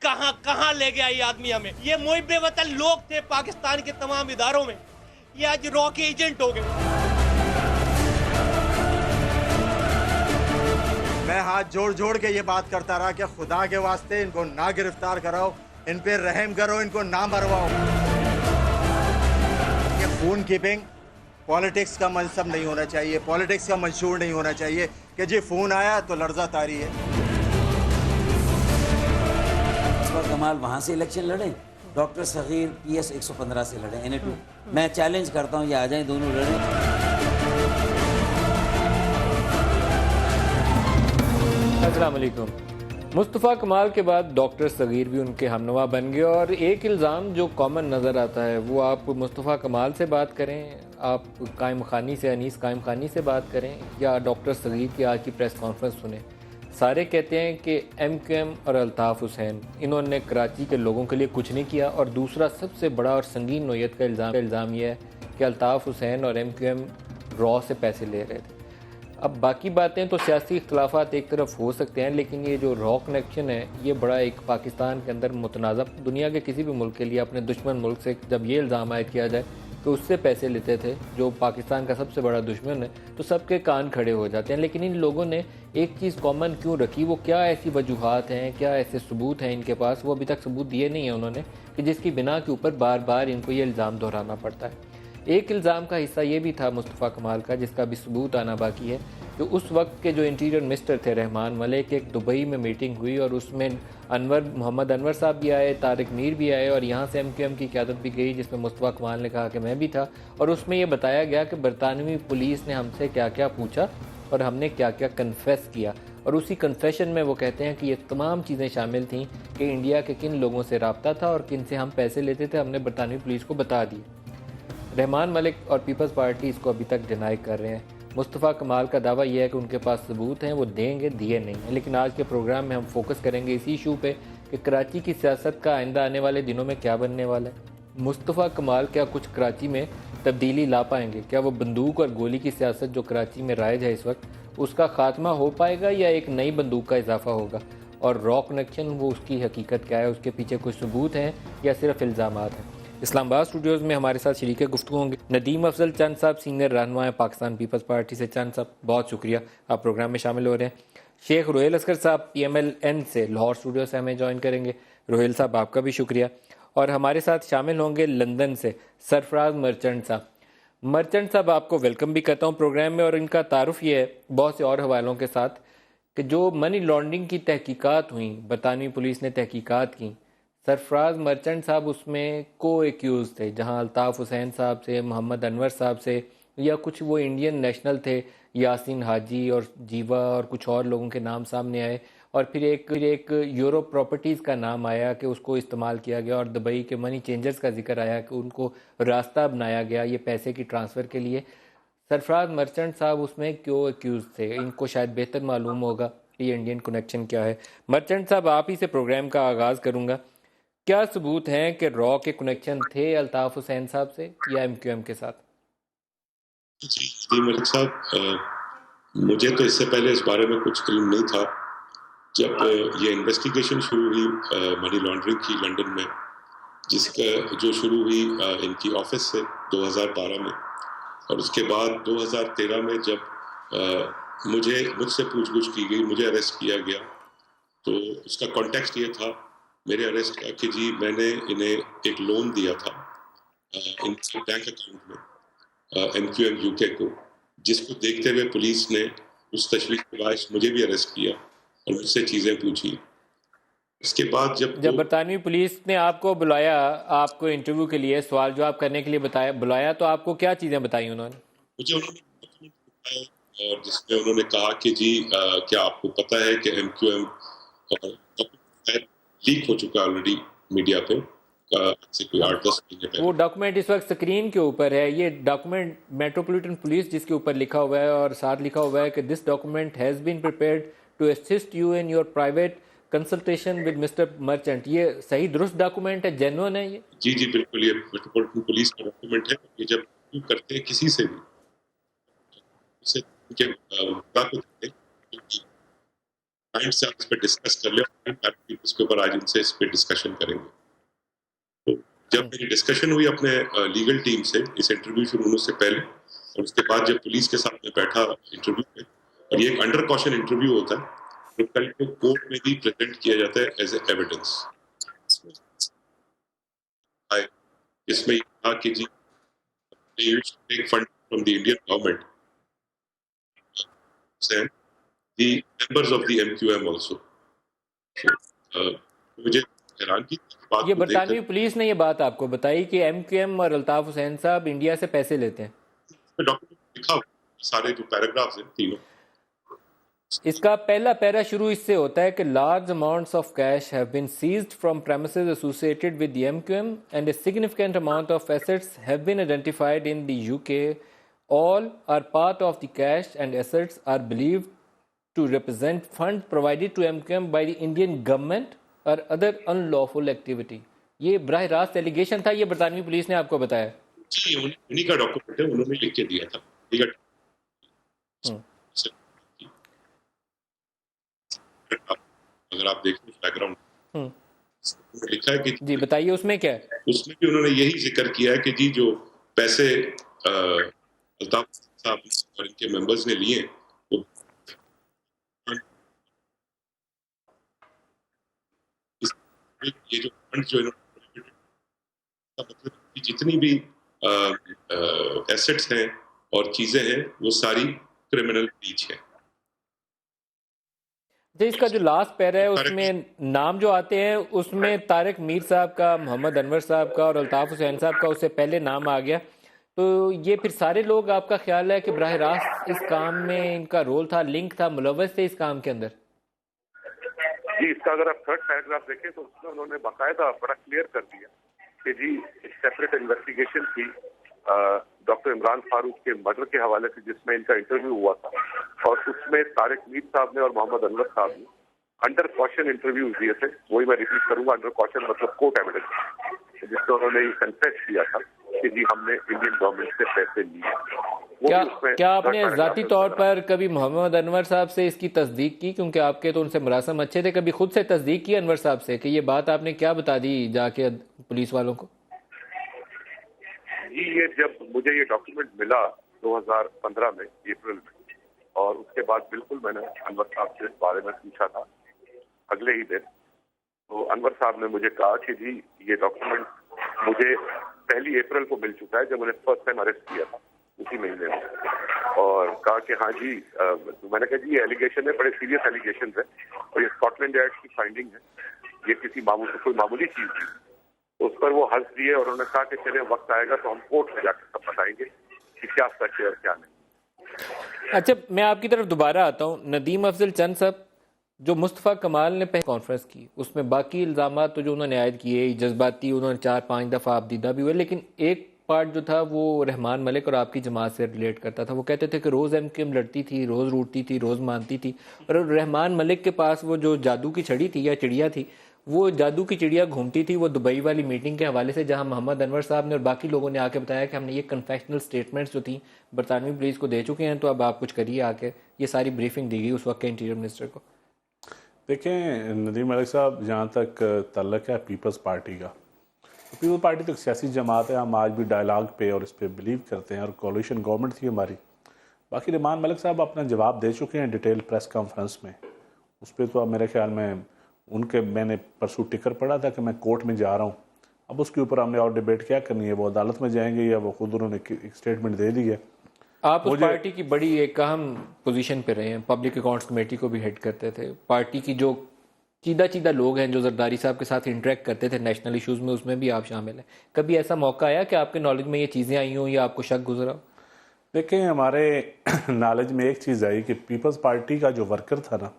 कहां कहां ले गया ये आदमी हमें। ये मुहिब्बे वतन लोग थे पाकिस्तान के तमाम इदारों में, ये आज रॉ के एजेंट हो गए। मैं हाथ जोड़ जोड़ के ये बात करता रहा कि खुदा के वास्ते इनको ना गिरफ्तार कराओ, इन पे रहम करो, इनको ना मरवाओ। ये खून कीपिंग पॉलिटिक्स का मनसब नहीं होना चाहिए, पॉलिटिक्स का मंशूर नहीं होना चाहिए कि जी फोन आया तो लर्जा तारी है। कमाल वहाँ से इलेक्शन लड़े, डॉक्टर सगीर PS 115 से लड़े NA2। मैं चैलेंज करता हूँ ये आ जाएं, दोनों लड़ें। अस्सलाम वालेकुम। मुस्तफ़ा कमाल के बाद डॉक्टर सगीर भी उनके हमनवा बन गए और एक इल्ज़ाम जो कॉमन नज़र आता है वो आप मुस्तफ़ा कमाल से बात करें, आप कायम खानी से अनीस कायम खानी से बात करें या डॉक्टर सगीर की आज की प्रेस कॉन्फ्रेंस सुने, सारे कहते हैं कि MQM और अल्ताफ़ हुसैन इन्होंने कराची के लोगों के लिए कुछ नहीं किया। और दूसरा सबसे बड़ा और संगीन नोयत का इल्ज़ाम यह है कि अल्ताफ़ हुसैन और MQM रॉ से पैसे ले रहे थे। अब बाकी बातें तो सियासी इख्तलाफात एक तरफ हो सकते हैं, लेकिन ये जो रॉ कनेक्शन है ये बड़ा एक पाकिस्तान के अंदर मुतनाज़ा, दुनिया के किसी भी मुल्क के लिए अपने दुश्मन मुल्क से जब ये इल्ज़ाम आयद किया जाए कि उससे पैसे लेते थे जो पाकिस्तान का सबसे बड़ा दुश्मन है, तो सबके कान खड़े हो जाते हैं। लेकिन इन लोगों ने एक चीज़ कॉमन क्यों रखी, वो क्या ऐसी वजूहात हैं, क्या ऐसे सबूत हैं इनके पास, वो अभी तक सबूत दिए नहीं हैं उन्होंने, कि जिसकी बिना के ऊपर बार बार इनको ये इल्ज़ाम दोहराना पड़ता है। एक इल्ज़ाम का हिस्सा ये भी था मुस्तफ़ा कमाल का, जिसका भी सबूत आना बाकी है, कि उस वक्त के जो इंटीरियर मिनिस्टर थे रहमान मलिक, एक दुबई में मीटिंग हुई और उसमें मोहम्मद अनवर साहब भी आए, तारिक मीर भी आए और यहाँ से MQM की क़यादत भी गई, जिसमें मुस्तफ़ा कमाल ने कहा कि मैं भी था। और उसमें ये बताया गया कि बरतानवी पुलिस ने हमसे क्या क्या पूछा और हमने क्या क्या कन्फेस किया। और उसी कन्फेशन में वो कहते हैं कि ये तमाम चीज़ें शामिल थीं कि इंडिया के किन लोगों से रब्ता था और किन से हम पैसे लेते थे, हमने बरतानवी पुलिस को बता दिए। रहमान मलिक और पीपल्स पार्टी इसको अभी तक डिनाई कर रहे हैं। मुस्तफ़ा कमाल का दावा यह है कि उनके पास सबूत हैं, वो देंगे, दिए नहीं हैं। लेकिन आज के प्रोग्राम में हम फोकस करेंगे इसी इशू पे कि कराची की सियासत का आइंदा आने वाले दिनों में क्या बनने वाला है। मुस्तफ़ा कमाल क्या कुछ कराची में तब्दीली ला पाएंगे? क्या वो बंदूक और गोली की सियासत जो कराची में राइज है इस वक्त, उसका खात्मा हो पाएगा या एक नई बंदूक का इजाफा होगा? और रॉ कनेक्शन, वो उसकी हकीकत क्या है, उसके पीछे कुछ सबूत हैं या सिर्फ इल्ज़ामात हैं? इस्लामाबाद स्टूडियोज़ में हमारे साथ शरीक गुफ्तगू होंगे नदीम अफजल चंद साहब, सीनियर रहनुमा पाकिस्तान पीपल्स पार्टी से। चंद साहब बहुत शुक्रिया, आप प्रोग्राम में शामिल हो रहे हैं। शेख रोहेल असगर साहब PMLN से लाहौर स्टूडियो से हमें ज्वाइन करेंगे। रोहेल साहब आपका भी शुक्रिया। और हमारे साथ शामिल होंगे लंदन से सरफराज मर्चेंट साहब। मर्चेंट साहब आपको वेलकम भी करता हूँ प्रोग्राम में। और इनका तारुफ ये है बहुत से और हवालों के साथ कि जो मनी लॉन्ड्रिंग की तहकीकात हुई, बरतानवी पुलिस ने तहकीकात की, सरफराज मर्चेंट साहब उसमें को एक्यूज़ थे, जहां अल्ताफ़ हुसैन साहब से, मोहम्मद अनवर साहब से, या कुछ वो इंडियन नेशनल थे, यासीन हाजी और जीवा और कुछ और लोगों के नाम सामने आए। और फिर एक यूरोप प्रॉपर्टीज़ का नाम आया कि उसको इस्तेमाल किया गया और दुबई के मनी चेंजर्स का जिक्र आया कि उनको रास्ता बनाया गया ये पैसे की ट्रांसफ़र के लिए। सरफराज मर्चेंट साहब उसमें क्यों एक्यूज़ थे? इनको शायद बेहतर मालूम होगा कि ये इंडियन कनेक्शन क्या है। मर्चेंट साहब आप ही से प्रोग्राम का आगाज़ करूँगा। क्या सबूत हैं कि रॉ के कनेक्शन थे अल्ताफ़ हुसैन साहब से या MQM के साथ? जी मलिक साहब, मुझे तो इससे पहले इस बारे में कुछ इल्म नहीं था। जब ये इन्वेस्टिगेशन शुरू हुई मनी लॉन्ड्रिंग की लंदन में, जिसका जो शुरू हुई इनकी ऑफिस से 2012 में, और उसके बाद 2013 में जब मुझसे पूछगछ की गई, मुझे अरेस्ट किया गया, तो उसका कॉन्टेक्स्ट ये था मेरे अरेस्ट का कि जी मैंने इन्हें एक लोन दिया था इनके बैंक अकाउंट में MQM UK को, जिसको देखते हुए पुलिस ने उस तशवीश के बायस मुझे भी अरेस्ट किया और मुझसे चीज़ें पूछी। इसके बाद जब बरतानवी पुलिस ने आपको बुलाया, आपको इंटरव्यू के लिए सवाल जवाब करने के लिए बुलाया, तो आपको क्या चीज़ें बताई उन्होंने? मुझे उन्होंने बताया और जिसमें उन्होंने कहा कि जी क्या आपको पता है कि MQM लीक हो चुका है ऑलरेडी मीडिया पे से कोई 8-10 महीने पहले। वो डॉक्यूमेंट इस वक्त स्क्रीन के ऊपर है, ये डॉक्यूमेंट मेट्रोपॉलिटन पुलिस जिसके ऊपर लिखा हुआ है और साथ लिखा हुआ है कि this document has been prepared to assist you in your private consultation with mister Merchant. ये सही दुरुस्त डॉक्यूमेंट है, जेन्युइन है ये? जी जी बिल्कुल, ये मेट्रोपॉलिटन पुलिस का डॉक्यूमेंट है। ये जब करते हैं किसी से भी, उसे उनके को देते हैं क्लाइंट से आप इस पे डिस्कस कर ले, उसके ऊपर आज इनसे इस पे डिस्कशन करेंगे। तो जब मेरी डिस्कशन हुई अपने लीगल टीम से इस इंटरव्यू शुरू होने से पहले, और उसके बाद जब पुलिस के साथ में बैठा इंटरव्यू में, और ये एक अंडर कॉशन इंटरव्यू होता है, तो कल को कोर्ट में भी प्रेजेंट किया जाता है एज ए एविडेंस। इसमें कहा कि जी they used to take fund from the Indian government and the members of the MQM also. So, मुझे हैरान की बात ये बरतानवी पुलिस ने ये बात आपको बताई कि एमक्यूएम और अल्ताफ हुसैन साहब इंडिया से पैसे लेते हैं? डॉक्यूमेंट लिखा सारे जो पैराग्राफ्स हैं तीनों। इसका पहला पैरा शुरू इससे होता है कि large amounts of cash have been seized from premises associated with the MQM and a significant amount of assets have been identified in the UK. All are part of the cash and assets are believed to represent fund provided to MQM by the Indian government और other unlawful activity. ये बराह रास्त allegation था, ये बरतानवी police ने आपको बताया? जी, उन्हीं का डॉक्यूमेंट है, उन्होंने लिख के दिया था। अगर आप देखें बैकग्राउंड लिखा है कि जी बताइए उसमें क्या है? उसमें भी उन्होंने यही जिक्र किया है कि जी जो पैसे अल्ताफ साहब और इनके मेंबर्स ने लिए वो ये जो फंड जो मतलब कि जितनी भी एसेट्स हैं और चीजें हैं वो सारी क्रिमिनल ब्रीच है। जो इसका जो लास्ट पैरा है उसमें नाम जो आते हैं उसमें तारिक मीर साहब का, मोहम्मद अनवर साहब का और अल्ताफ हुसैन साहब का उससे पहले नाम आ गया। तो ये फिर सारे लोग आपका ख्याल है कि बराह रास्त इस काम में इनका रोल था, लिंक था, मुलव्वस थे इस काम के अंदर? जी, इसका अगर आप थर्ड पैराग्राफ देखें तो उसमें उन्होंने बाकायदा बड़ा क्लियर कर दिया कि जी सेपरेट इन्वेस्टिगेशन थी डॉक्टर इमरान फारूक के मर्डर के हवाले से जिसमें इनका इंटरव्यू हुआ था, और उसमें तारिक मीर साहब ने और मोहम्मद अनवर साहब ने अंडर कॉशन इंटरव्यू दिए थे। वही मैं रिपीट करूंगा, अंडर कॉशन मतलब कोर्ट एविडेंस, जिसमें उन्होंने कन्फेस किया था कि जी हमने इंडियन गवर्नमेंट से पैसे लिए। क्या आपने जाती तौर पर कभी मोहम्मद अनवर साहब से इसकी तस्दीक की, क्योंकि आपके तो उनसे मुरासम अच्छे थे, कभी खुद से तस्दीक की अनवर साहब से कि ये बात आपने क्या बता दी जाके पुलिस वालों को? जी, ये जब मुझे ये डॉक्यूमेंट मिला 2015 में अप्रैल में, और उसके बाद बिल्कुल मैंने अनवर साहब से इस बारे में पूछा था अगले ही दिन। तो अनवर साहब ने मुझे कहा कि जी ये डॉक्यूमेंट मुझे 1 अप्रैल को मिल चुका है, जब उन्हें फर्स्ट टाइम अरेस्ट किया था उसी महीने में, और कहा कि हाँ जी मैंने कहा जी ये एलिगेशन है, बड़े सीरियस एलिगेशन है और ये स्कॉटलैंड यार्ड की फाइंडिंग है, ये किसी कोई मामूली चीज नहीं। तो उस पर वो हंस दिए और उन्होंने कहा कि चले वक्त आएगा तो हम कोर्ट में जाकर सब बताएंगे कि क्या सच है और क्या नहीं। अच्छा, मैं आपकी तरफ दोबारा आता हूँ। नदीम अफजल चंद साहब, जो मुस्तफ़ा कमाल ने पहले कॉन्फ्रेंस की उसमें बाकी इल्ज़ाम तो जो उन्होंने आयद किए जज्बाती, उन्होंने 4-5 दफ़ा आपदीदा भी हुए, लेकिन एक पार्ट जो था वो रहमान मलिक और आपकी जमात से रिलेट करता था। वो कहते थे कि रोज़ एमक्यूएम लड़ती थी, रोज़ रूठती थी, रोज़ मानती थी, और रहमान मलिक के पास वो जो जादू की छड़ी थी या चिड़िया थी, वो जादू की चिड़िया घूमती थी। वो दुबई वाली मीटिंग के हवाले से जहां मोहम्मद अनवर साहब ने और बाकी लोगों ने आके बताया कि हमने ये कन्फेशनल स्टेटमेंट्स जो थी बरतानवी पुलिस को दे चुके हैं, तो अब आप कुछ करिए आके। ये सारी ब्रीफिंग दी गई उस वक्त के इंटीरियर मिनिस्टर को। देखें नदीम मलिक साहब, जहाँ तक तल्लक है पीपल्स पार्टी का, तो पीपल्स पार्टी तो एक सियासी जमात है, हम आज भी डायलॉग पे और इस पर बिलीव करते हैं, और कोलिशन गवर्नमेंट थी हमारी। बाकी रहमान मलिक साहब अपना जवाब दे चुके हैं डिटेल प्रेस कॉन्फ्रेंस में, उस पर तो अब मेरे ख्याल में उनके मैंने परसों टिकर पड़ा था कि मैं कोर्ट में जा रहा हूँ। अब उसके ऊपर हमने और डिबेट क्या करनी है, वो अदालत में जाएंगे या वो खुद उन्होंने एक स्टेटमेंट दे दी है। आप उस पार्टी की बड़ी एक अहम पोजीशन पे रहे हैं, पब्लिक अकाउंट्स कमेटी को भी हेड करते थे। पार्टी की जो चीदा लोग हैं जो जरदारी साहब के साथ इंटरेक्ट करते थे नेशनल इश्यूज़ में, उसमें भी आप शामिल हैं। कभी ऐसा मौका आया कि आपके नॉलेज में ये चीज़ें आई हों या आपको शक गुजरा हो? देखें, हमारे नॉलेज में एक चीज़ आई कि पीपल्स पार्टी का जो वर्कर था ना,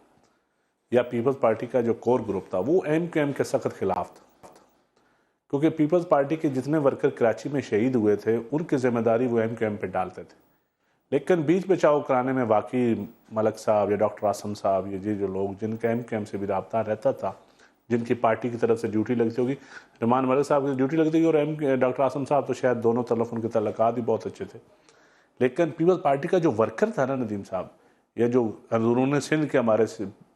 या पीपल्स पार्टी का जो कोर ग्रुप था, वो एमक्यूएम के सख्त खिलाफ था, क्योंकि पीपल्स पार्टी के जितने वर्कर कराची में शहीद हुए थे उनकी जिम्मेदारी वो एमक्यूएम पे डालते थे। लेकिन बीच बचाव कराने में वाकई मलिक साहब या डॉक्टर आसम साहब, ये जो लोग जिनका एमक्यूएम से भी रब्ता रहता था, जिनकी पार्टी की तरफ से ड्यूटी लगती होगी, रहमान मलिक साहब की ड्यूटी लगती होगी, और डॉक्टर आसम साहब तो शायद दोनों तरफ उनके तल्लुकात भी बहुत अच्छे थे। लेकिन पीपल्स पार्टी का जो वर्कर था ना नदीम साहब, या जो अंदरून सिंध के हमारे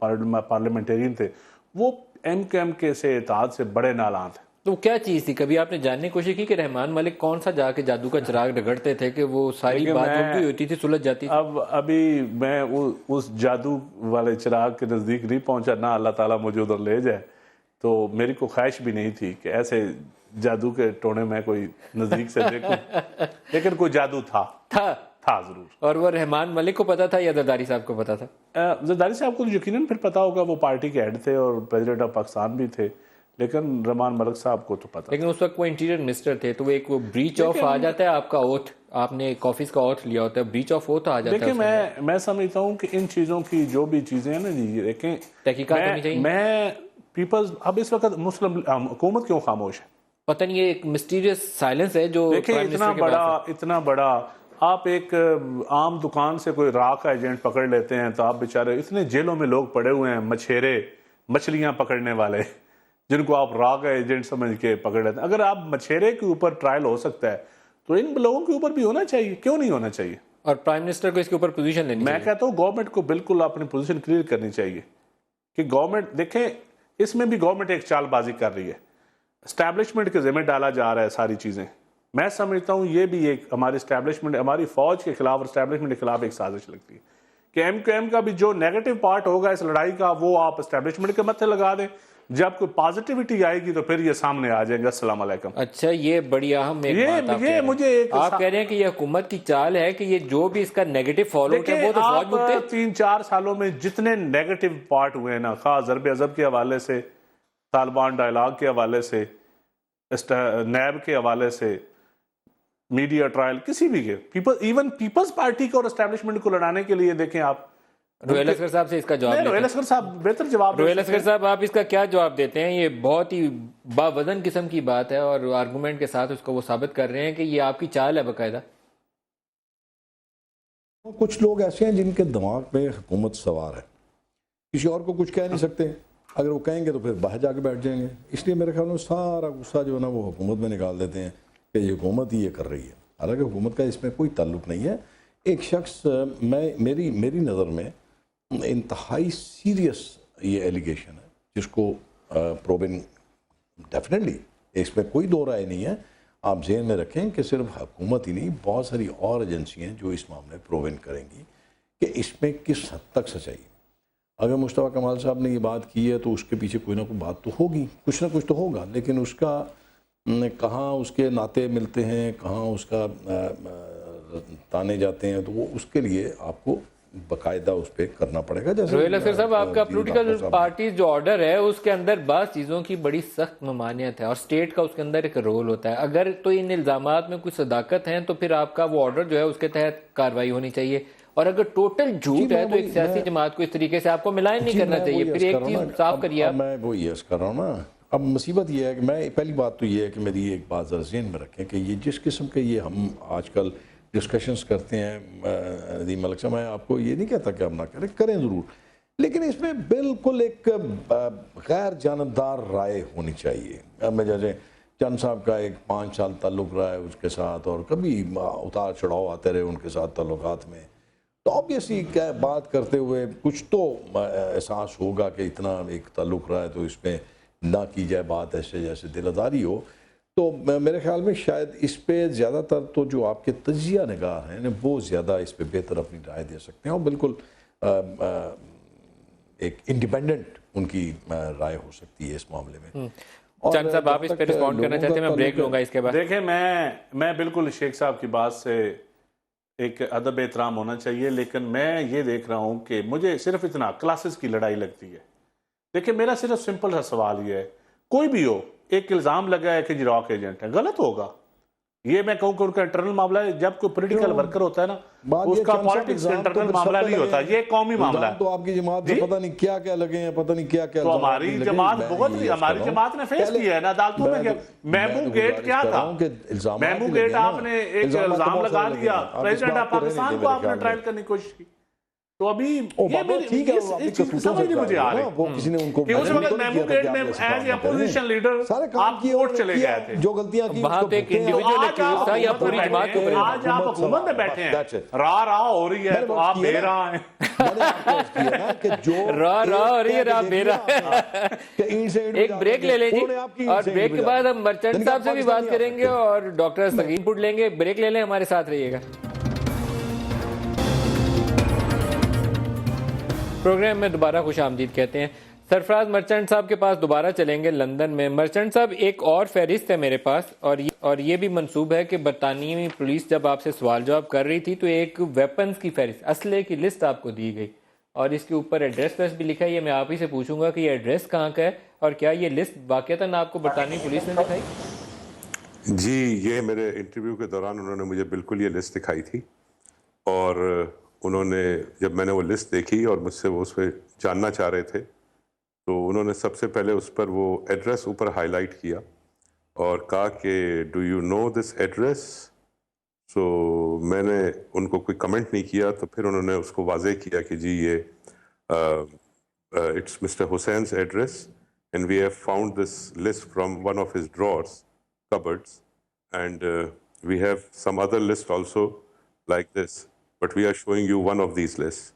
पार्लियामेंटेरियन थे, वो MQM के से इत्तेहाद से बड़े नालां थे। तो क्या चीज़ थी? कभी आपने जानने की कोशिश की कि रहमान मलिक कौन सा जाके जादू का चिराग रगड़ते थे कि वो सारी बात उनकी होती थी, सुलझ जाती थी? अब अभी मैं उस जादू वाले चिराग के नज़दीक नहीं पहुंचा, ना अल्लाह ताला मुझे उधर ले जाए, तो मेरी को ख्वाहिश भी नहीं थी कि ऐसे जादू के टोने में कोई नज़दीक से देखूं। लेकिन कोई जादू था जरूर। और वो रहमान मलिक को पता था या जरदारी साहब को पता था? जरदारी साहब को यकीनन फिर पता होगा, वो पार्टी के हेड थे और प्रेसिडेंट ऑफ पाकिस्तान भी थे, लेकिन रहमान मलिक साहब को तो पता। लेकिन उस वक्त वो इंटीरियर मिनिस्टर थे, तो वो एक वो ब्रीच ऑफ आ जाता है आपका ओथ, आपने एक ऑफिस का ओथ लिया होता है, ब्रीच ऑफ ओथ आ जाता है। देखिए मैं समझता हूँ कि इन चीज़ों की जो भी चीज़ें हैं ना जी, देखें तहकीकात होनी चाहिए। मैं पीपल्स, अब इस वक्त मुस्लिम हुकूमत क्यों खामोश है? पता नहीं, ये एक मिस्टीरियस साइलेंस है जो देखिए इतना बड़ा आप एक आम दुकान से कोई राह का एजेंट पकड़ लेते हैं तो आप बेचारे, इतने जेलों में लोग पड़े हुए हैं, मछेरे मछलियां पकड़ने वाले, जिनको आप राह का एजेंट समझ के पकड़ लेते हैं। अगर आप मछेरे के ऊपर ट्रायल हो सकता है तो इन लोगों के ऊपर भी होना चाहिए, क्यों नहीं होना चाहिए? और प्राइम मिनिस्टर को इसके ऊपर पोजीशन लेनी चाहिए। मैं कहता हूँ गवर्नमेंट को बिल्कुल अपनी पोजीशन क्लियर करनी चाहिए कि गवर्नमेंट, देखें इसमें भी गवर्नमेंट एक चालबाजी कर रही है, एस्टैब्लिशमेंट के जिम्मे डाला जा रहा है सारी चीज़ें। मैं समझता हूँ ये भी एक हमारी एस्टैब्लिशमेंट, हमारी फौज के खिलाफ और एस्टैब्लिशमेंट के खिलाफ एक साजिश लगती है कि MQM का भी जो नेगेटिव पार्ट होगा इस लड़ाई का, वो आप एस्टैब्लिशमेंट के मत्थे लगा दें। जब कोई पॉजिटिविटी आएगी तो फिर ये सामने आ जाएंगे। अस्सलाम वालेकुम। अच्छा, ये बड़ी अहम एक बात आप ये मुझे एक आप कह रहे हैं कि ये हुकूमत की चाल है कि ये जो भी इसका नेगेटिव फॉलो है वो तो फौज मुक्ति। 3-4 सालों में जितने नेगेटिव पार्ट हुए हैं ना, खास ज़रब अज़ब के हवाले से, तालिबान डायलॉग के हवाले से, नैब के हवाले से, मीडिया ट्रायल, किसी भी के इवन पीपल्स पार्टी को और एस्टैब्लिशमेंट को लड़ाने के लिए देखें आप रोहेल असगर साहब से इसका जवाब। रोहेल असगर साहब बेहतर जवाब। रोहेल असगर साहब, आप इसका क्या जवाब देते हैं? ये बहुत ही बावजन किस्म की बात है और आर्गूमेंट के साथ उसको वो साबित कर रहे हैं कि ये आपकी चाल है बाकायदा। कुछ लोग ऐसे हैं जिनके दिमाग में हुकूमत सवार है, किसी और को कुछ कह नहीं सकते, अगर वो कहेंगे तो फिर बाहर जाके बैठ जाएंगे। इसलिए मेरे ख्याल में सारा गुस्सा जो है ना वो हुकूमत में निकाल देते हैं कि ये हुकूमत ही ये कर रही है, हालांकि हुकूमत का इसमें कोई ताल्लुक नहीं है। एक शख्स, मेरी नज़र में इंतहाई सीरियस ये एलिगेशन है जिसको प्रोवन डेफिनेटली, इसमें कोई दो राय नहीं है। आप जहन में रखें कि सिर्फ हुकूमत ही नहीं, बहुत सारी और एजेंसियाँ जो इस मामले प्रोवन करेंगी कि इसमें किस हद तक सच्चाई है। अगर मुस्तफ़ा कमाल साहब ने ये बात की है तो उसके पीछे कोई ना कोई बात तो होगी, कुछ ना कुछ तो होगा, लेकिन उसका कहाँ उसके नाते मिलते हैं, कहाँ उसका ताने जाते हैं, तो वो उसके लिए आपको बाकायदा उस पर करना पड़ेगा। जैसे रोहेल असगर साहब, आपका पॉलिटिकल पार्टीज जो ऑर्डर है उसके अंदर बात चीज़ों की बड़ी सख्त ममानियत है और स्टेट का उसके अंदर एक रोल होता है। अगर तो इन इल्ज़ामात में कुछ सदाकत है तो फिर आपका वो ऑर्डर जो है उसके तहत कार्रवाई होनी चाहिए, और अगर टोटल झूठ है तो एक सियासी जमात को इस तरीके से आपको मिलान नहीं करना चाहिए। फिर एक चीज़ साफ करिए आप। मैं वो यस कर रहा हूँ ना। अब मुसीबत ये है कि मैं, पहली बात तो ये है कि मेरी एक बात ज़रा ज़हन में रखें कि ये जिस किस्म के ये हम आजकल डिस्कशंस करते हैं, नदीम मलिक साहब, मैं आपको ये नहीं कहता कि हम ना करें, करें ज़रूर, लेकिन इसमें बिल्कुल एक गैर जानबदार राय होनी चाहिए। अब मैं जैसे चंद साहब का एक 5 साल ताल्लुक़ रहा है उसके साथ, और कभी उतार चढ़ाव आते रहे उनके साथ ताल्लुकात में, तो ऑब्वियसली क्या बात करते हुए कुछ तो एहसास होगा कि इतना एक ताल्लुक़ रहा है तो इसमें ना की जाए बात ऐसे जैसे दिलदारी हो। तो मेरे ख्याल में शायद इस पे ज़्यादातर तो जो आपके तजिया निगार हैं ना वो ज़्यादा इस पे बेहतर अपनी राय दे सकते हैं, और बिल्कुल एक इंडिपेंडेंट उनकी राय हो सकती है इस मामले में। चंद साहब, आप इस पे रिस्पॉन्ड करना चाहते हैं? मैं ब्रेक लूंगा इसके बाद। देखें, मैं बिल्कुल शेख साहब की बात से एक अदब एहतराम होना चाहिए, लेकिन मैं ये देख रहा हूँ कि मुझे सिर्फ इतना क्लासेस की लड़ाई लगती है। देखिए, मेरा सिर्फ सिंपल सा सवाल ये है, कोई भी हो, एक इल्ज़ाम लगा है कि जी रॉक एजेंट है, गलत होगा। ये मैं कहूँ कि उनका इंटरनल मामला है। जब कोई पॉलिटिकल वर्कर होता है ना, उसका पॉलिटिक्स इंटरनल मामला नहीं होता, ये कौमी मामला है। तो आपकी जमात में पता नहीं क्या क्या लगे हैं, पता नहीं क्या क्या। तो हमारी जमात हमारी जमात ने फेस किया है ना अदालतों में। महबूब गेट क्या था? महबूब गेट आपने एक इल्जाम लगा दिया, प्रेसिडेंट ऑफ पाकिस्तान को आपने ट्रायल करने की कोशिश की। तो अभी ये मेरी ठीक है, इस चीज की समझ नहीं मुझे आ रही वो किसी ने उनको कि उस वक्त मेमू गेट में एज ए अपोजिशन लीडर सारे काम आप किए कोर्ट और चले किया, गए थे। जो गलतियां की वहां उसको तो एक भुगते हैं। इंडिविजुअल आज एक्यूज था या आप पूरी बैठे जमात के हैं, ऊपर? आज आप हुकूमत में बैठे That's हैं, it. राह हो रही है मैंने तो बात आप की है ना। बेरा हैं। मैंने आपको अर्ज किया ना कि जो राह हो रही है, राह बेरा कि ईंट से ईंट एक बजा ब्रेक देंगे, ले लें जी, उन्होंने आपकी ईंट और से ईंट ब्रेक के बजा बाद दी। हम मर्चेंट यानी कि साहब से भी बात पाकिस्तानी आ करेंगे सकते हैं। और डॉक्टर सगीर इनपुट लेंगे। ब्रेक ले लें, हमारे साथ रहिएगा। प्रोग्राम में दोबारा खुश आमदीद कहते हैं। सरफराज मर्चेंट साहब के पास दोबारा चलेंगे लंदन में। मर्चेंट साहब, एक और फहरिस्त है मेरे पास, और ये भी मंसूब है कि बरतानवी पुलिस जब आपसे सवाल जवाब कर रही थी तो एक वेपन्स की फहरिस्त, असले की लिस्ट आपको दी गई और इसके ऊपर एड्रेस वेस भी लिखा है। ये मैं आप ही से पूछूंगा कि ये एड्रेस कहाँ का है और क्या ये लिस्ट वाकईतन आपको बरतानवी पुलिस ने दिखाई? जी, ये मेरे इंटरव्यू के दौरान उन्होंने मुझे बिल्कुल ये लिस्ट दिखाई थी और उन्होंने जब मैंने वो लिस्ट देखी और मुझसे वो उस पर जानना चाह रहे थे तो उन्होंने सबसे पहले उस पर वो एड्रेस ऊपर हाईलाइट किया और कहा कि do you know this address. So मैंने उनको कोई कमेंट नहीं किया तो फिर उन्होंने उसको वाज़ेह किया कि जी ये it's mister Hussain's address and we have found this list from one of his drawers cupboards and we have some other list also like this but we are showing you one of these lists।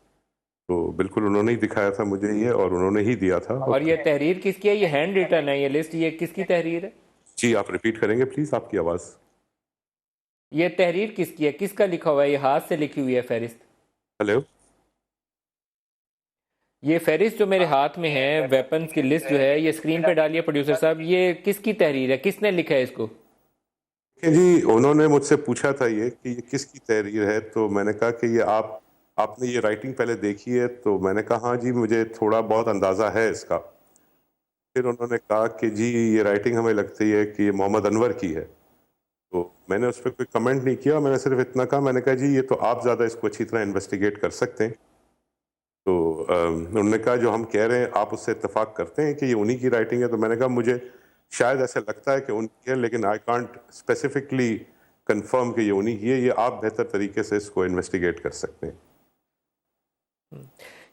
तो बिल्कुल उन्होंने ही दिखाया था मुझे ये और उन्होंने ही दिया था। और ये तहरीर किसकी है? ये हैंड रिटन है ये लिस्ट, ये किसकी तहरीर है? जी आप रिपीट करेंगे प्लीज, आपकी आवाज। ये तहरीर किसकी है, किसका लिखा हुआ है? ये हाथ से लिखी हुई है फहरिस्त? हेलो, ये फहरिस्त जो मेरे हाथ में है, वेपन्स की लिस्ट जो है, ये स्क्रीन पे डालिए प्रोड्यूसर साहब। ये किसकी तहरीर है, किसने लिखा है इसको? जी उन्होंने मुझसे पूछा था ये कि ये किसकी तहरीर है तो मैंने कहा कि ये आपने ये राइटिंग पहले देखी है तो मैंने कहा हाँ जी मुझे थोड़ा बहुत अंदाज़ा है इसका। फिर उन्होंने कहा कि जी ये राइटिंग हमें लगती है कि ये मोहम्मद अनवर की है। तो मैंने उस पर कोई कमेंट नहीं किया, मैंने सिर्फ इतना कहा, मैंने कहा जी ये तो आप ज़्यादा इसको अच्छी तरह इन्वेस्टिगेट कर सकते हैं। तो उन्होंने कहा जो हम कह रहे हैं आप उससे इत्तेफाक करते हैं कि ये उन्हीं की राइटिंग है। तो मैंने कहा मुझे शायद ऐसा लगता है कि उनकी है लेकिन आई कांट स्पेसिफिकली कंफर्म कि ये उन्हीं की है, ये आप बेहतर तरीके से इसको इन्वेस्टिगेट कर सकते हैं।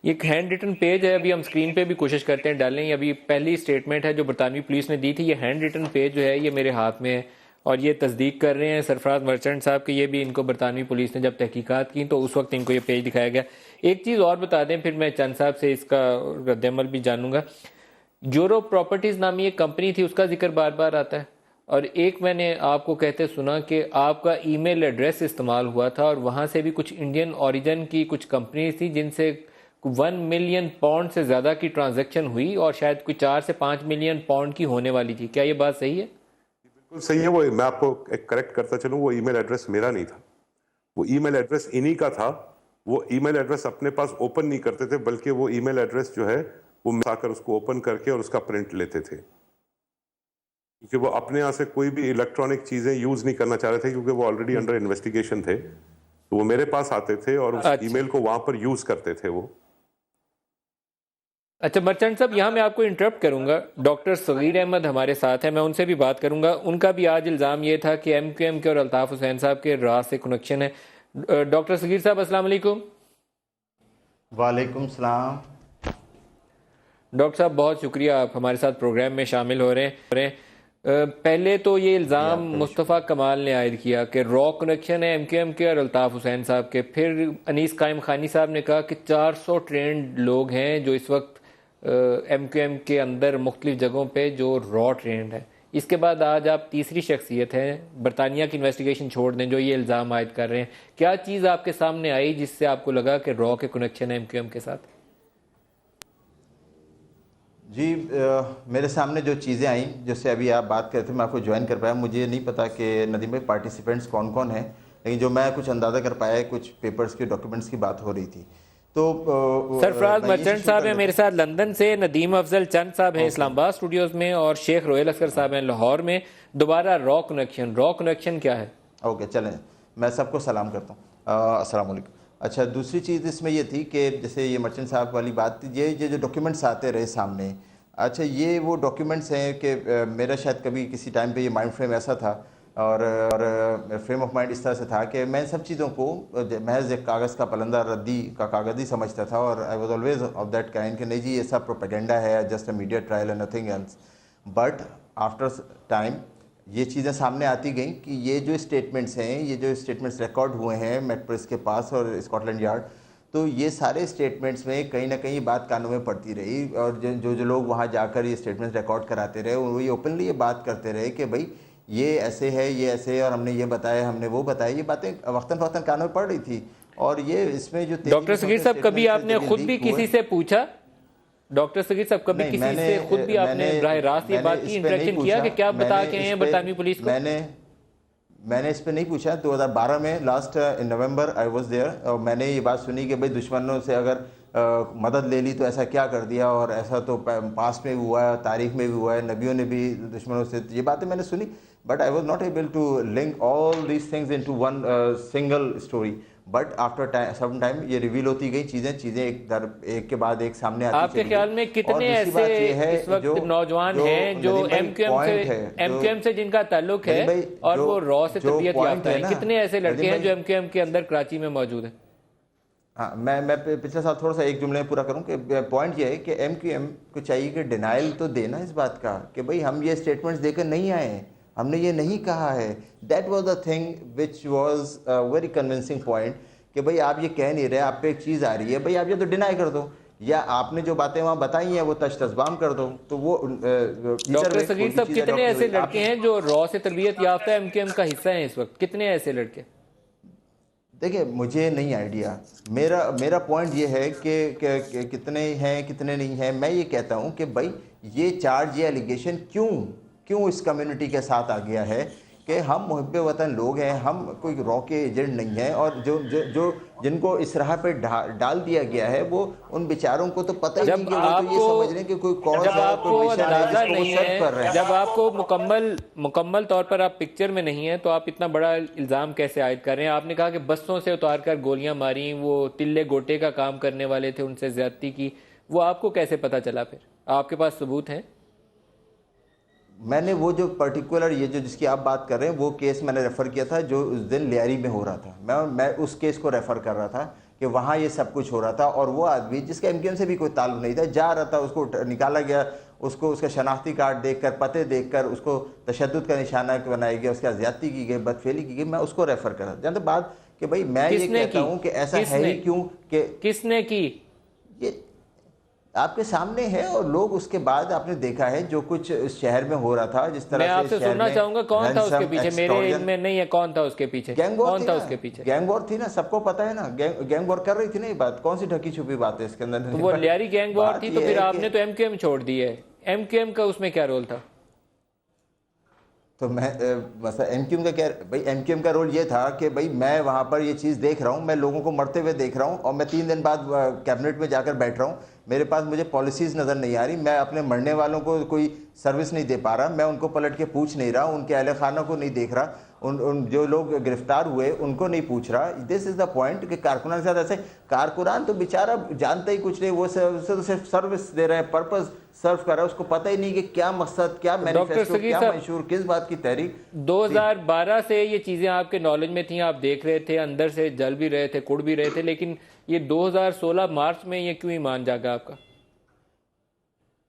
ये एक हैंड रिटन पेज है, अभी हम स्क्रीन पे भी कोशिश करते हैं डालें। ये अभी पहली स्टेटमेंट है जो बरतानवी पुलिस ने दी थी। ये हैंड रिटन पेज जो है ये मेरे हाथ में है और ये तस्दीक कर रहे हैं सरफराज मर्चेंट साहब कि ये भी इनको बरतानवी पुलिस ने जब तहकीकात की तो उस वक्त इनको ये पेज दिखाया गया। एक चीज़ और बता दें, फिर मैं चंद साहब से इसका रद्दअमल भी जानूंगा। यूरो प्रॉपर्टीज़ नामी एक कंपनी थी, उसका जिक्र बार बार आता है और एक मैंने आपको कहते सुना कि आपका ईमेल एड्रेस इस्तेमाल हुआ था और वहाँ से भी कुछ इंडियन ओरिजिन की कुछ कंपनी थी जिनसे 1 मिलियन पाउंड से ज़्यादा की ट्रांजैक्शन हुई और शायद कुछ 4 से 5 मिलियन पाउंड की होने वाली थी। क्या ये बात सही है? बिल्कुल सही है। वो मैं आपको एक करेक्ट करता चलूँ, वो ईमेल एड्रेस मेरा नहीं था, वो ईमेल एड्रेस इन्हीं का था। वो ईमेल एड्रेस अपने पास ओपन नहीं करते थे बल्कि वो ईमेल एड्रेस जो है वो आकर उसको ओपन करके और उसका प्रिंट लेते थे क्योंकि वो अपने यहाँ से कोई भी इलेक्ट्रॉनिक चीज़ें यूज़ नहीं करना चाह रहे थे क्योंकि वो ऑलरेडी अंडर इन्वेस्टिगेशन थे। तो वो मेरे पास आते थे और उस ईमेल को वहाँ पर यूज़ करते थे वो। अच्छा मर्चेंट साहब, यहाँ मैं आपको इंटरप्ट करूंगा। डॉक्टर सगीर अहमद हमारे साथ हैं, मैं उनसे भी बात करूंगा। उनका भी आज इल्ज़ाम ये था कि MQM के और अल्ताफ़ हुसैन साहब के राज से कनेक्शन है। डॉक्टर सगीर साहब अस्सलाम वालेकुम। वालेकुम सलाम। डॉक्टर साहब बहुत शुक्रिया, आप हमारे साथ प्रोग्राम में शामिल हो रहे हैं। पहले तो ये इल्ज़ाम मुस्तफ़ा कमाल ने आयद किया कि रॉ कनेक्शन है MQM के और अल्ताफ़ हुसैन साहब के। फिर अनीस कायम खानी साहब ने कहा कि 400 ट्रेंड लोग हैं जो इस वक्त MQM के अंदर मुख्तलिफ जगहों पे जो रॉ ट्रेंड है। इसके बाद आज आप तीसरी शख्सियत हैं, बरतानिया की इन्वेस्टिगेशन छोड़ दें, जो ये इल्ज़ाम आयद कर रहे हैं। क्या चीज़ आपके सामने आई जिससे आपको लगा कि रॉ के कनेक्शन है MQM के साथ? जी मेरे सामने जो चीज़ें आई जिससे अभी आप बात करते थे मैं आपको ज्वाइन कर पाया। मुझे नहीं पता कि नदीम भाई पार्टिसिपेंट्स कौन कौन हैं, लेकिन जो मैं कुछ अंदाज़ा कर पाया कुछ पेपर्स के डॉक्यूमेंट्स की बात हो रही थी। तो सरफराज मर्चेंट साहब हैं मेरे साथ लंदन से, नदीम अफजल चंद साहब हैं इस्लामाबाद स्टूडियोज़ में और शेख रोयल असगर साहब हैं लाहौर में। दोबारा रॉ कनेक्शन क्या है? ओके चलें, मैं सबको सलाम करता हूँ, अस्सलाम वालेकुम। अच्छा, दूसरी चीज़ इसमें ये थी कि जैसे ये मर्चेंट साहब वाली बात थी, ये जो डॉक्यूमेंट्स आते रहे सामने, अच्छा ये वो डॉक्यूमेंट्स हैं कि मेरा शायद कभी किसी टाइम पे ये माइंड फ्रेम ऐसा था और फ्रेम ऑफ माइंड इस तरह से था कि मैं सब चीज़ों को महज एक कागज़ का पलंदा रद्दी का कागज़ ही समझता था, और I was always of that kind कि नहीं जी ये सब प्रोपेगेंडा है, just a media trial and nothing else. But after time ये चीज़ें सामने आती गई कि ये जो स्टेटमेंट्स हैं, ये जो स्टेटमेंट्स रिकॉर्ड हुए हैं मेट पुलिस के पास और स्कॉटलैंड यार्ड, तो ये सारे स्टेटमेंट्स में कहीं ना कहीं बात कानों में पड़ती रही, और जो लोग वहाँ जाकर ये स्टेटमेंट्स रिकॉर्ड कराते रहे वो ये ओपनली ये बात करते रहे कि भाई ये ऐसे है, ये ऐसे है, और हमने ये बताया, हमने वो बताया। ये बातें वक्तन फ़ौक्तन कानों में पड़ रही थी। और ये इसमें जो डॉक्टर सगीर साहब कभी आपने खुद भी किसी से पूछा, डॉक्टर सगीर साहब कभी किसी से खुद भी आपने बराह रास्त ये बात की, इंटरेक्शन किया कि क्या बता के हैं बरतानवी पुलिस को? मैंने इस पे नहीं पूछा। 2012 में last in November I was there, और मैंने ये बात सुनी कि भाई दुश्मनों से अगर मदद ले ली तो ऐसा क्या कर दिया, और ऐसा तो पास्ट में भी हुआ है, तारीख में भी हुआ है, नबियों ने भी दुश्मनों से, ये बातें मैंने सुनी। But I was not able to link all these things into one single story. But after some time ये रिवील होती गई चीज़ें एक के बाद एक सामने आती। आपके ख्याल में कितने ऐसे इस वक्त नौजवान हैं जो एमक्यूएम से जिनका ताल्लुक है और वो रॉ से तरबियत याफ्ता हैं? कितने ऐसे लड़के हैं जो एमक्यूएम के अंदर कराची में मौजूद हैं? हाँ, मैं पिछले साल थोड़ा सा एक जुमले में पूरा करूं कि पॉइंट ये है कि एमक्यूएम को चाहिए कि डिनाइल तो देना इस बात का कि भाई हम ये स्टेटमेंट्स देकर नहीं आए हैं, हमने ये नहीं कहा है। That was the thing which was a very convincing point कि भाई आप ये कह नहीं रहे, आप पे एक चीज़ आ रही है, भाई आप ये तो डिनाई कर दो, या आपने जो बातें वहाँ बताई हैं वो तशतज़बाम कर दो। तो वो डॉक्टर सगीर साहब कितने ऐसे लड़के हैं जो रॉ से तरबियत याफ्ता एमक्यूएम का हिस्सा हैं इस वक्त? कितने ऐसे लड़के? देखिए मुझे नहीं आइडिया, मेरा पॉइंट ये है कि कितने हैं कितने नहीं हैं। मैं ये कहता हूँ कि भाई ये चार्ज, ये एलिगेशन क्यों इस कम्युनिटी के साथ आ गया है कि हम मुहिब्ब वतन लोग हैं, हम कोई रॉ के एजेंट नहीं हैं, और जो जिनको इस राह पे डाल दिया गया है वो उन बेचारों को तो पता ही नहीं कि वो तो ये समझ रहे हैं कि कोई कौन सा कोई अंदाजा नहीं है। जब आपको मुकम्मल तौर पर आप पिक्चर में नहीं है तो आप इतना बड़ा इल्ज़ाम कैसे आयद कर रहे हैं? आपने कहा कि बसों से उतार कर गोलियां मारी, वो तिल्ले गोटे का काम करने वाले थे, उनसे ज्यादती की, वो आपको कैसे पता चला? फिर आपके पास सबूत हैं? मैंने वो जो पर्टिकुलर ये जो जिसकी आप बात कर रहे हैं वो केस मैंने रेफ़र किया था जो उस दिन लियारी में हो रहा था। मैं उस केस को रेफ़र कर रहा था कि वहाँ ये सब कुछ हो रहा था, और वो आदमी जिसका एमक्यूएम से भी कोई ताल्लुक नहीं था जा रहा था, उसको निकाला गया, उसको उसका शनाख्ती कार्ड देखकर, पते देखकर उसको तशद्दुद का निशाना बनाया गया, उसकी ज़्यादती की गई, बदफेली की गई। मैं उसको रेफ़र कर रहा था। जानते बात कि भाई मैं ये कहता हूँ कि ऐसा है ही क्यों कि किसने की, ये आपके सामने है, और लोग उसके बाद आपने देखा है जो कुछ इस शहर में हो रहा था, जिस तरह मैं आपसे सुनना चाहूंगा कौन था उसके पीछे? मेरे इल्म में नहीं है कौन था उसके पीछे, कौन था उसके पीछे? गैंग वॉर थी ना, सबको पता है ना, गैंग वॉर कर रही थी ना। ये बात कौन सी ढकी छुपी बात है इसके अंदर? तो वो लियारी गैंग वॉर थी, तो फिर आपने तो एमक्यूएम छोड़ दी है। एमक्यूएम का उसमें क्या रोल था? तो मैं बस एमक्यूएम का क्या भाई, एमक्यूएम का रोल ये था कि भाई मैं वहाँ पर ये चीज़ देख रहा हूँ, मैं लोगों को मरते हुए देख रहा हूँ, और मैं 3 दिन बाद कैबिनेट में जाकर बैठ रहा हूँ, मेरे पास मुझे पॉलिसीज़ नज़र नहीं आ रही, मैं अपने मरने वालों को कोई सर्विस नहीं दे पा रहा, मैं उनको पलट के पूछ नहीं रहा, उनके अहल खाना को नहीं देख रहा, उन जो लोग गिरफ्तार हुए उनको नहीं पूछ रहा। दिस इज़ द पॉइंट कि कारकुनान के साथ ऐसे, कारकुनान तो बेचारा जानता ही कुछ नहीं, वो तो सिर्फ सर्विस दे रहा है, पर्पस सर्व कर रहा है, उसको पता ही नहीं कि क्या मकसद, क्या मैनिफेस्टो, क्या मंशूर, किस बात की तहरीक। 2012 से ये चीज़ें आपके नॉलेज में थी, आप देख रहे थे, अंदर से जल भी रहे थे, कुड़ भी रहे थे, लेकिन ये 2016 मार्च में ये क्यों ईमान जागा आपका?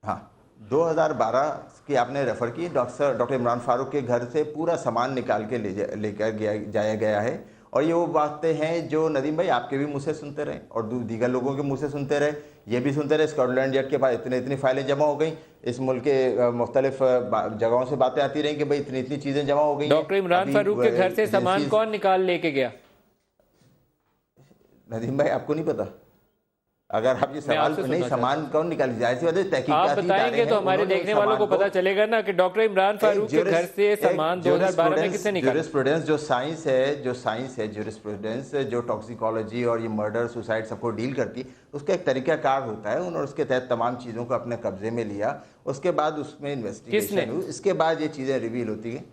हाँ, 2012 की आपने रेफ़र की, डॉक्टर इमरान फारूक के घर से पूरा सामान निकाल के लेकर जाया गया है, और ये वो बातें हैं जो नदीम भाई आपके भी मुँह से सुनते रहे और दीगर लोगों के मुँह से सुनते रहे, ये भी सुनते रहे। स्कॉटलैंड यार्ड के पास इतनी फाइलें जमा हो गई, इस मुल्क के मुख्तलिफ जगहों से बातें आती रहीं कि भाई इतनी चीज़ें जमा हो गई। डॉक्टर इमरान फारूक के घर से सामान कौन निकाल लेके गया? नदीम भाई आपको नहीं पता? अगर आप ये सवाल नहीं, सामान कौन निकाल, जाहिर सी बात है तहकीकात आप बताएंगे तो हमारे देखने वालों को पता चलेगा ना कि डॉक्टर इमरान फारूक के घर से सामान 2012 में किसने निकाला? ज्यूरिस्प्रूडेंस जो साइंस है ज्यूरिस्प्रूडेंस जो टॉक्सिकोलॉजी और ये मर्डर सुसाइड सबको डील करती, उसका एक तरीकाकार होता है। उन्होंने उसके तहत तमाम चीज़ों को अपने कब्जे में लिया, उसके बाद उसमें इन्वेस्टिगेशन हुई, इसके बाद ये चीज़ें रिवील होती हैं।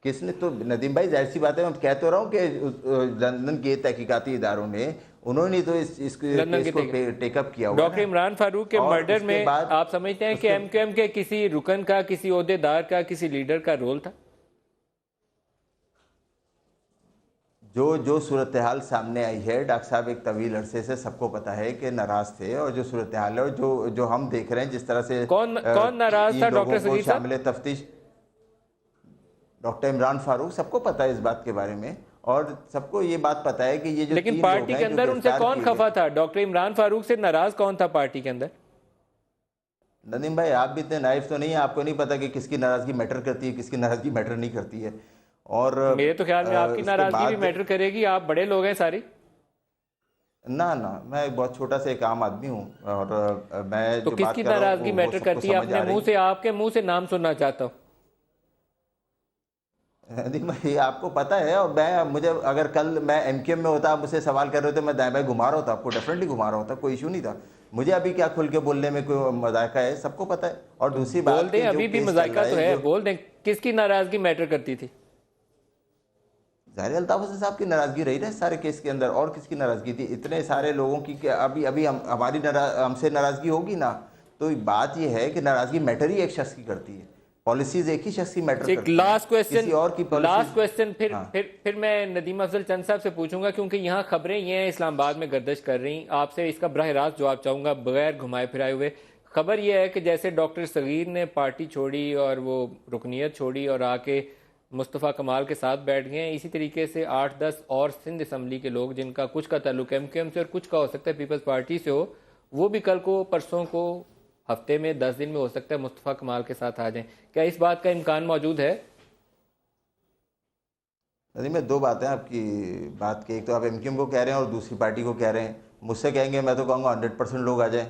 किसने? तो नदीम भाई जाहिर सी बात है, मैं कह तो रहा हूँ कि लंदन के तहकीकाती इदारों ने उन्होंने तो इसको टेकअप किया हुआ। डॉक्टर इमरान फारूक के मर्डर में आप समझते हैं कि एमक्यूएम के किसी रुकन का, किसी ओहदेदार का, किसी लीडर का रोल था? जो सूरत हाल सामने आई है, डॉक्टर साहब एक तवील अरसे से सबको पता है कि नाराज थे, और जो सूरत हाल है और जो हम देख रहे हैं जिस तरह से कौन नाराज था डॉक्टर सगीर साहब? शामिल तफ्तीश डॉक्टर इमरान फारूक, सबको पता है इस बात के बारे में, और सबको ये बात पता है कि ये जो लेकिन पार्टी के अंदर उनसे कौन खफा था? डॉक्टर इमरान फारूक से नाराज कौन था पार्टी के अंदर? नदीम भाई, आप भी इतने नाइफ तो नहीं है, आपको नहीं पता कि किसकी नाराजगी मैटर करती है, किसकी नाराजगी मैटर नहीं करती है। और मेरे तो ख्याल में आपकी नाराजगी भी मैटर करेगी, आप बड़े लोग हैं सारी। ना, मैं बहुत छोटा सा एक आम आदमी हूँ, और मैं तो जो किसकी बात कर रहा हूँ नाराजगी वो मैटर सबको करती है? समझ आ अपने रही मुंह से, आपके मुंह से नाम सुनना चाहता हूँ। नदीम भाई, आपको पता है, और मुझे अगर कल मैं एमकेएम में होता, आप मुझसे सवाल कर रहे होते, मैं दाएं बाएं घुमा रहा होता, आपको डेफिनेटली घुमा रहा होता, कोई इशू नहीं था। मुझे अभी क्या खुल के बोलने में कोई मजाका है, सबको पता है। और दूसरी बात, बोल दें, अभी भी मजाका तो है, बोल दें किसकी नाराजगी मैटर करती थी? ज़ाहिर अल्ताफ हुसैन साहब की नाराजगी रही ना सारे केस के अंदर, और किसकी नाराजगी थी? इतने सारे लोगों की कि अभी हमारी हमसे नाराजगी होगी ना, तो बात यह है कि नाराजगी मैटर ही एक शख्स की करती है, पॉलिसीज एक ही शख्स की मैटर करती है। लास्ट क्वेश्चन हाँ। फिर मैं नदीम अफजल चंद साहब से पूछूंगा, क्योंकि यहाँ खबरें ये हैं इस्लामाबाद में गर्दिश कर रही, आपसे इसका बराह रास्त जवाब चाहूंगा बगैर घुमाए फिराए हुए। खबर यह है कि जैसे डॉक्टर सगीर ने पार्टी छोड़ी और वो रुकनीत छोड़ी और आके मुस्तफ़ा कमाल के साथ बैठ गए, इसी तरीके से 8-10 और सिंध असम्बली के लोग जिनका कुछ का ताल्लुक एमकेएम से और कुछ का हो सकता है पीपल्स पार्टी से हो, वो भी कल को, परसों को, हफ्ते में, 10 दिन में हो सकता है मुस्तफ़ा कमाल के साथ आ जाएं। क्या इस बात का इम्कान मौजूद है? नदीम में दो बातें आपकी बात की, एक तो आप एमकेएम को कह रहे हैं और दूसरी पार्टी को कह रहे हैं। मुझसे कहेंगे मैं तो कहूँगा 100% लोग आ जाएं,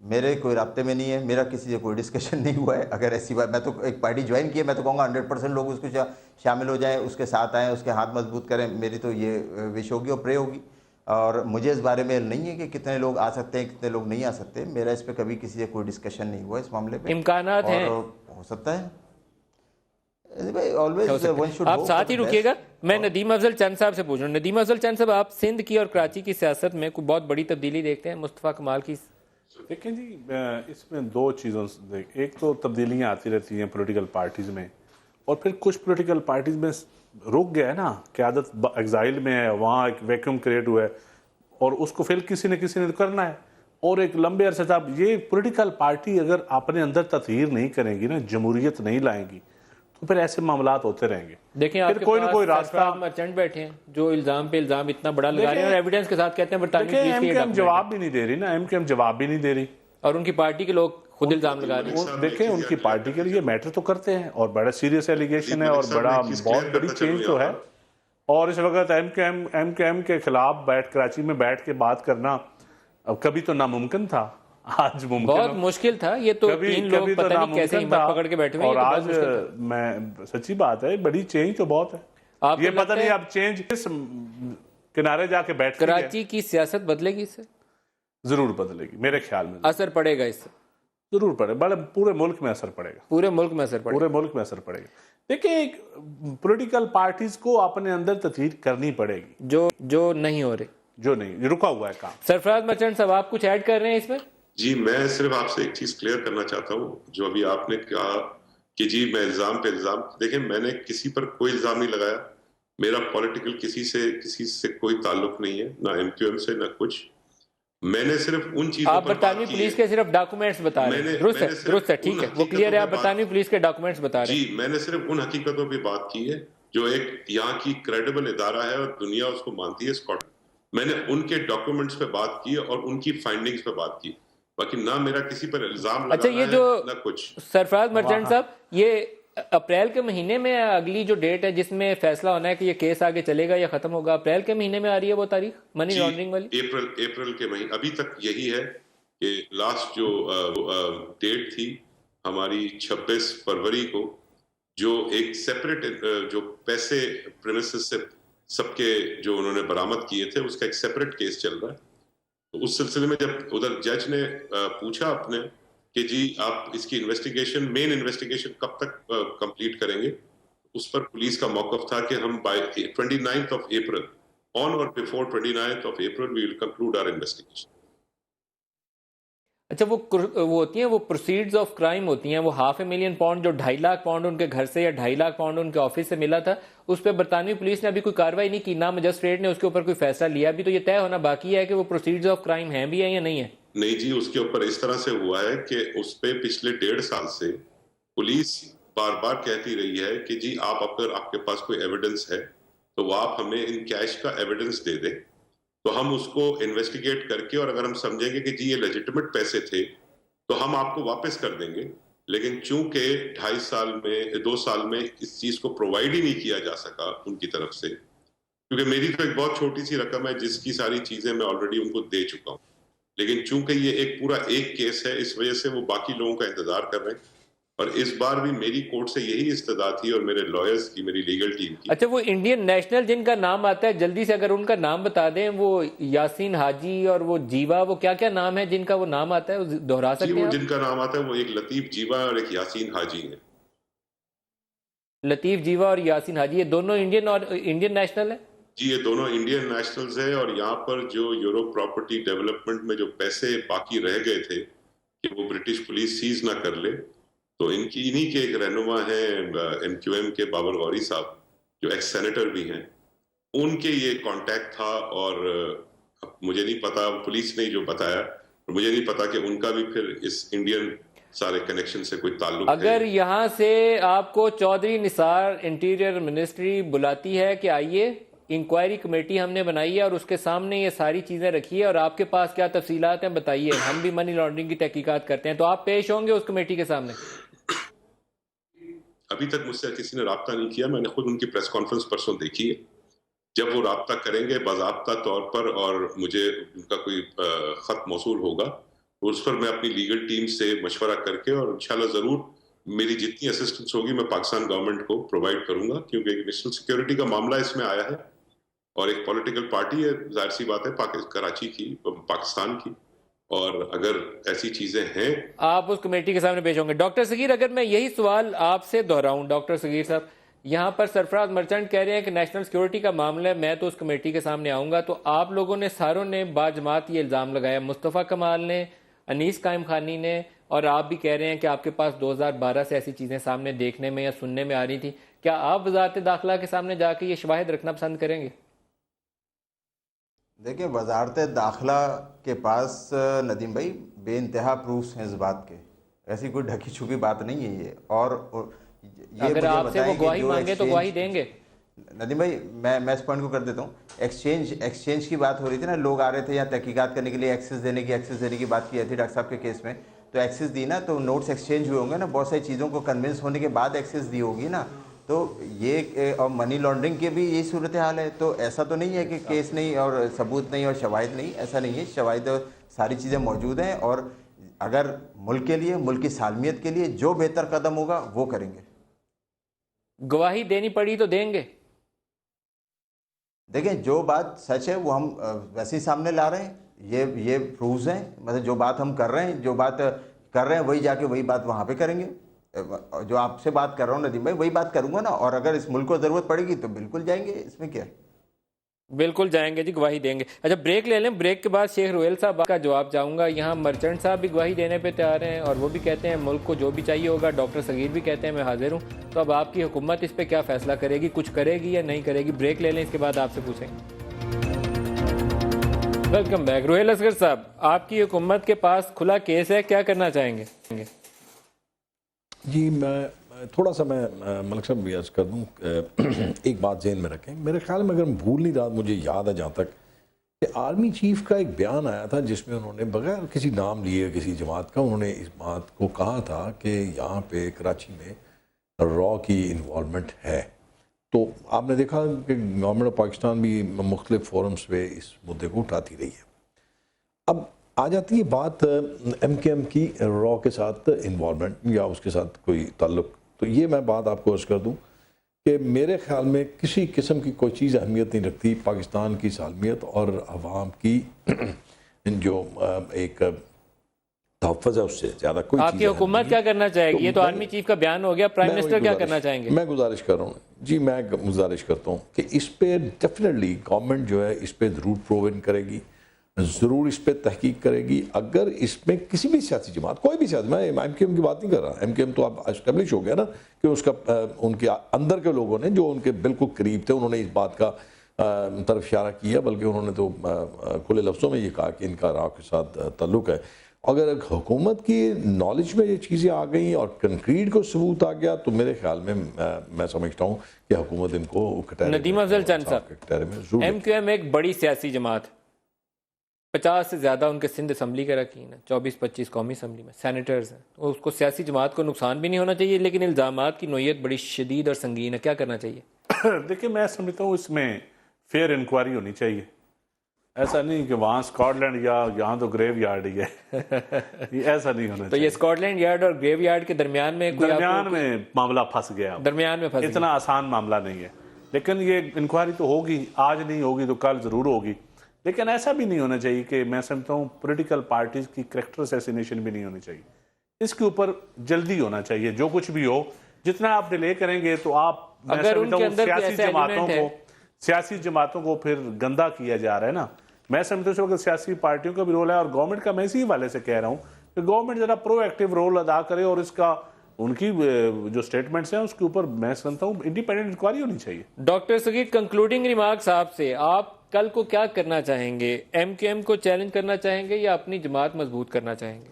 मेरे कोई राब्ते में नहीं है, मेरा किसी से कोई डिस्कशन नहीं हुआ है। अगर ऐसी बात, मैं तो एक पार्टी ज्वाइन की है, मैं तो कहूँगा 100% लोग उसको शामिल हो जाएं, उसके साथ आएँ, उसके हाथ मजबूत करें। मेरी तो ये विश होगी और प्रे होगी, और मुझे इस बारे में नहीं है कि कितने लोग आ सकते हैं, कितने लोग नहीं आ सकते। मेरा इस पर कभी किसी से कोई डिस्कशन नहीं हुआ इस मामले में। इम्कानात हैं, हो सकता है ऑलवेज। आप साथ ही रुकिएगा, मैं नदीम अफजल चंद साहब से पूछ रहा हूँ। नदीम अफजल चंद साहब, आप सिंध की और कराची की सियासत में कोई बहुत बड़ी तब्दीली देखते हैं मुस्तफ़ा कमाल की? देखें जी, इसमें दो चीज़ों से, एक तो तब्दीलियाँ आती रहती हैं पॉलिटिकल पार्टीज़ में, और फिर कुछ पॉलिटिकल पार्टीज़ में रुक गया है ना, क़यादत एग्जाइल में है, वहाँ एक वैक्यूम क्रिएट हुआ है, और उसको फिर किसी न किसी ने करना है। और एक लंबे अरसे तक ये पॉलिटिकल पार्टी अगर अपने अंदर तथहीर नहीं करेंगी ना, जमहूरियत नहीं लाएंगी, तो फिर ऐसे मामलात होते रहेंगे। देखिए, फिर कोई ना कोई रास्ता, मर्चेंट बैठे हैं जो इल्जाम पे इल्जाम इतना बड़ा लगा रहे हैं और एविडेंस के साथ कहते हैं बरतानवी एमकेएम जवाब भी नहीं दे रही ना, एमकेएम जवाब भी नहीं दे रही, और उनकी पार्टी के लोग खुद इल्जाम लगा रहे हैं। देखें, उनकी पार्टी के लिए मैटर तो करते हैं, और बड़ा सीरियस एलिगेशन है, और बहुत बड़ी चेंज तो है। और इस वक्त एमकेएम के खिलाफ कराची में बैठ के बात करना अब कभी तो नामुमकिन था, आज मुमकिन, बहुत मुश्किल था। ये तो तीन लोग पता नहीं कैसे हिम्मत पकड़ के बैठे हुए हैं, और आज मैं सच्ची बात है, बड़ी चेंज तो बहुत है। ये पता नहीं अब चेंज किस किनारे जाके बैठ, कराची की सियासत बदलेगी इससे? जरूर बदलेगी, मेरे ख्याल में असर पड़ेगा इससे, जरूर पड़ेगा, बड़े पूरे मुल्क में असर पड़ेगा, पूरे मुल्क में असर पड़ेगा। देखिए, पॉलिटिकल पार्टीज को अपने अंदर तस्दीक करनी पड़ेगी, जो नहीं हो रही, जो नहीं, रुका हुआ है काम। सरफराज मर्चेंट साहब, आप कुछ ऐड कर रहे हैं इसमें? जी, मैं सिर्फ आपसे एक चीज क्लियर करना चाहता हूँ, जो अभी आपने कहा कि जी मैं इल्जाम पे इल्जाम, देखिए मैंने किसी पर कोई इल्जाम नहीं लगाया, मेरा पॉलिटिकल किसी से कोई ताल्लुक नहीं है, ना एमक्यूएम से ना कुछ। मैंने सिर्फ उन चीजों आप बरतानवी पुलिस के सिर्फ डॉक्यूमेंट्स बता रहे हैं, दुरुस्त है, ठीक है, वो क्लियर है, आप बरतानवी पुलिस के डॉक्यूमेंट्स बता रहे हैं। जी, मैंने सिर्फ उन हकीकतों पे बात की है जो एक यहाँ की क्रेडिबल इदारा है और दुनिया उसको मानती है, स्कॉटलैंड। मैंने उनके डॉक्यूमेंट्स पे बात की और उनकी फाइंडिंग्स पे बात की, बाकी ना मेरा किसी पर इल्जाम अच्छा, ये जो ना कुछ। सरफराज मर्चेंट साहब, ये अप्रैल के महीने में अगली जो डेट है जिसमें फैसला होना है कि ये केस आगे चलेगा या खत्म होगा, अप्रैल के महीने में आ रही है वो तारीख मनी लॉन्ड्रिंग वाली? अप्रैल के महीने, अभी तक यही है कि लास्ट जो डेट थी हमारी 26 फरवरी को, जो एक सेपरेट जो पैसे प्रेमिसेस से सबके जो उन्होंने बरामद किए थे उसका एक सेपरेट केस चल रहा है। तो उस सिलसिले में जब उधर जज ने पूछा अपने कि जी आप इसकी मेन इन्वेस्टिगेशन कब तक कंप्लीट करेंगे, उस पर पुलिस का मौकफ था कि हम by 29th of April, on और before 29th of April, we will conclude our investigation. अच्छा, वो होती हैं, वो प्रोसीड्स ऑफ क्राइम होती हैं, वो £500,000 जो 2.5 लाख पाउंड उनके घर से या 2.5 लाख पाउंड उनके ऑफिस से मिला था, उस पर बरतानवी पुलिस ने अभी कोई कार्रवाई नहीं की, ना मजिस्ट्रेट ने उसके ऊपर कोई फैसला लिया। अभी तो ये तय होना बाकी है कि वो प्रोसीड्स ऑफ क्राइम हैं भी है या नहीं है। नहीं जी, उसके ऊपर इस तरह से हुआ है कि उस पे पिछले 1.5 साल से पुलिस बार बार कहती रही है कि जी आप अगर आपके पास कोई एविडेंस है तो वो आप हमें इन कैश का एविडेंस दे दें, तो हम उसको इन्वेस्टिगेट करके और अगर हम समझेंगे कि जी ये लेजिटिमेट पैसे थे तो हम आपको वापस कर देंगे। लेकिन चूंकि 2 साल में इस चीज को प्रोवाइड ही नहीं किया जा सका उनकी तरफ से, क्योंकि मेरी तो एक बहुत छोटी सी रकम है जिसकी सारी चीजें मैं ऑलरेडी उनको दे चुका हूँ, लेकिन चूंकि ये एक पूरा एक केस है इस वजह से वो बाकी लोगों का इंतजार कर रहे हैं। और इस बार भी मेरी कोर्ट से यही इस्तदा थी और मेरे लॉयर्स की, मेरी लीगल टीम की। अच्छा, वो इंडियन नेशनल जिनका नाम आता है, जल्दी से अगर उनका नाम बता दें, वो यासीन हाजी और वो जीवा, वो क्या क्या नाम है जिनका वो नाम आता है, वो दोहरा सकते हैं? जिनका नाम आता है वो एक लतीफ जीवा और एक यासीन हाजी है। लतीफ जीवा और यासीन हाजी, ये दोनों इंडियन और इंडियन नेशनल है? जी, ये दोनों इंडियन नेशनल्स है। और यहाँ पर जो यूरोप प्रॉपर्टी डेवलपमेंट में जो पैसे बाकी रह गए थे कि वो ब्रिटिश पुलिस सीज ना कर ले, तो इन्हीं के एक रहनुमा है MQM के बाबर गौरी साहब, जो एक्स सेनेटर भी हैं, उनके ये कांटेक्ट था। और मुझे नहीं पता, पुलिस ने जो बताया, मुझे नहीं पता कि उनका भी फिर इस इंडियन सारे कनेक्शन से कोई ताल्लुक अगर है। यहाँ से आपको चौधरी निसार इंटीरियर मिनिस्ट्री बुलाती है कि आइए, इंक्वायरी कमेटी हमने बनाई है और उसके सामने ये सारी चीजें रखी है और आपके पास क्या तफसीलात हैं बताइए, हम भी मनी लॉन्ड्रिंग की तहकीकात करते हैं, तो आप पेश होंगे उस कमेटी के सामने? अभी तक मुझसे किसी ने राब्ता नहीं किया, मैंने खुद उनकी प्रेस कॉन्फ्रेंस परसों देखी है। जब वो राब्ता करेंगे बाज़ाब्ता तौर पर और मुझे उनका कोई खत मौसूल होगा, उस पर मैं अपनी लीगल टीम से मशवरा करके और इंशाल्लाह ज़रूर मेरी जितनी असिस्टेंस होगी मैं पाकिस्तान गवर्नमेंट को प्रोवाइड करूंगा, क्योंकि एक नेशनल सिक्योरिटी का मामला इसमें आया है और एक पॉलिटिकल पार्टी है, जाहिर सी बात है कराची की, पाकिस्तान की, और अगर ऐसी चीजें हैं आप उस कमेटी के सामने पेश होंगे। डॉक्टर सगीर, अगर मैं यही सवाल आपसे दोहराऊं, डॉक्टर सगीर साहब, यहाँ पर सरफराज मर्चेंट कह रहे हैं कि नेशनल सिक्योरिटी का मामला है, मैं तो उस कमेटी के सामने आऊंगा, तो आप लोगों ने सारों ने बाजमात ये इल्ज़ाम लगाया, मुस्तफ़ा कमाल ने, अनीस कायम खानी ने, और आप भी कह रहे हैं कि आपके पास 2012 से ऐसी चीज़ें सामने देखने में या सुनने में आ रही थी। क्या आप वजारत दाखिला के सामने जाके ये शवाहिद रखना पसंद करेंगे? देखिए, वजारत दाखिला के पास नदीम भाई बेइंतहा प्रूफ्स हैं इस बात के, ऐसी कोई ढकी छुपी बात नहीं है ये। और ये अगर आपसे वो गवाही मांगे तो गवाही देंगे? नदीम भाई, मैं इस पॉइंट को कर देता हूँ। एक्सचेंज की बात हो रही थी ना, लोग आ रहे थे यहाँ तहकीकात करने के लिए, एक्सेस देने की बात की थी डॉक्टर साहब के केस में, तो एक्सेस दी ना, तो नोट्स एक्सचेंज हुए होंगे ना, बहुत सारी चीज़ों को कन्विंस होने के बाद एक्सेस दी होगी ना, तो ये और मनी लॉन्ड्रिंग के भी यही सूरत हाल है। तो ऐसा तो नहीं है कि केस नहीं और सबूत नहीं और शवाहिद नहीं, ऐसा नहीं है, शवाहिद सारी चीज़ें मौजूद हैं, और अगर मुल्क के लिए, मुल्क की सालमियत के लिए जो बेहतर कदम होगा वो करेंगे। गवाही देनी पड़ी तो देंगे? देखें, जो बात सच है वो हम वैसे ही सामने ला रहे हैं, ये प्रूफ्स हैं, मतलब जो बात हम कर रहे हैं, जो बात कर रहे हैं वही जाके वही बात वहाँ पे करेंगे। जो आपसे बात कर रहा हूँ नदीम भाई, वही बात करूँगा ना, और अगर इस मुल्क को ज़रूरत पड़ेगी तो बिल्कुल जाएंगे, इसमें क्या है। बिल्कुल जाएंगे जी, गवाही देंगे। अच्छा, ब्रेक ले लें, ब्रेक के बाद शेख रुहेल साहब का जवाब चाहूँगा। यहाँ मर्चेंट साहब भी गवाही देने पे तैयार हैं और वो भी कहते हैं मुल्क को जो भी चाहिए होगा, डॉक्टर सगीर भी कहते हैं मैं हाजिर हूँ। तो अब आपकी हुकूमत इस पर क्या फैसला करेगी, कुछ करेगी या नहीं करेगी? ब्रेक ले लें, इसके बाद आपसे पूछेंगे। Welcome back. रुहेल असगर साहब, आपकी हुकूमत के पास खुला केस है, क्या करना चाहेंगे? जी, मैं थोड़ा सा मलिक साहब अर्ज़ कर दूँ, एक बात ज़हन में रखें, मेरे ख्याल में अगर भूल नहीं रहा, मुझे याद है जहाँ तक कि आर्मी चीफ का एक बयान आया था जिसमें उन्होंने बगैर किसी नाम लिए किसी जमात का, उन्होंने इस बात को कहा था कि यहाँ पे कराची में रॉ की इन्वॉल्वमेंट है। तो आपने देखा कि गवर्नमेंट ऑफ पाकिस्तान भी मुख्तलिफ फोरम्स पे इस मुद्दे को उठाती रही है। अब आ जाती है बात MKM की रॉ के साथ इन्वॉल्वमेंट या उसके साथ कोई ताल्लुक़, तो ये मैं बात आपको अर्ज़ कर दूं कि मेरे ख्याल में किसी किस्म की कोई चीज़ अहमियत नहीं रखती पाकिस्तान की सालमियत और अवाम की जो एक तहफ़्फ़ुज़ है, उससे ज़्यादा कोई चीज़। आपकी हुकूमत क्या करना चाहेगी? ये तो आर्मी चीफ का बयान हो गया, प्राइम मिनिस्टर क्या करना चाहेंगे? मैं गुजारिश कर रहा हूँ जी, मैं गुजारिश करता हूँ कि इस पर डेफिनेटली गवर्नमेंट जो है इस पर ज़रूर प्रोविज़न करेगी। ज़रूर इस पर तहकीक करेगी। अगर इसमें किसी भी सियासी जमात, कोई भी सियासी, मैं MKM की बात नहीं कर रहा, MKM तो अब एस्टेब्लिश हो गया ना कि उसका उनके अंदर के लोगों ने जो उनके बिल्कुल करीब थे उन्होंने इस बात का तरफ इशारा किया, बल्कि उन्होंने तो खुले लफ्ज़ों में ये कहा कि इनका राव के साथ ताल्लुक़ है। अगर हुकूमत की नॉलेज में ये चीज़ें आ गई और कंक्रीट को सबूत आ गया तो मेरे ख्याल में मैं समझता हूँ कि हुकूमत इनको नदीम अफजल चंद साहब, MQM एक बड़ी सियासी जमात, 50 से ज़्यादा उनके सिंध असम्बली के रकीन है, 24-25 कौमी असम्बली में सेनेटर्स हैं, तो उसको सियासी जमात को नुकसान भी नहीं होना चाहिए, लेकिन इल्ज़ामात की नोयत बड़ी शदीद और संगीन है, क्या करना चाहिए? देखिए, मैं समझता हूँ इसमें फेयर इंक्वायरी होनी चाहिए। ऐसा नहीं कि वहाँ स्कॉटलैंड या यहाँ तो ग्रेव यार्ड ही है ये ऐसा नहीं होना तो चाहिए। ये स्कॉटलैंड यार्ड और ग्रेव यार्ड के दरमियान में मामला फंस गया, दरमियान में फंस गया। इतना आसान मामला नहीं है, लेकिन ये इंक्वायरी तो होगी, आज नहीं होगी तो कल ज़रूर होगी। लेकिन ऐसा भी नहीं होना चाहिए कि मैं समझता हूँ पॉलिटिकल पार्टीज की कैरेक्टर असैसिनेशन भी नहीं होनी चाहिए। इसके ऊपर जल्दी होना चाहिए, जो कुछ भी हो। जितना आप डिले करेंगे तो आप, मैं समझता हूँ सियासी जमातों को फिर गंदा किया जा रहा है ना। मैं समझता हूँ कि सियासी पार्टियों का भी रोल है और गवर्नमेंट का, मैं इसी हवाले से कह रहा हूँ कि गवर्नमेंट जरा प्रोएक्टिव रोल अदा करे और इसका उनकी जो स्टेटमेंट्स हैं उसके ऊपर मैं समझता हूँ इंडिपेंडेंट इंक्वायरी होनी चाहिए। डॉक्टर सगीर, कंक्लूडिंग रिमार्क्स आपसे, आप कल को क्या करना चाहेंगे? MQM को चैलेंज करना चाहेंगे या अपनी जमात मजबूत करना चाहेंगे?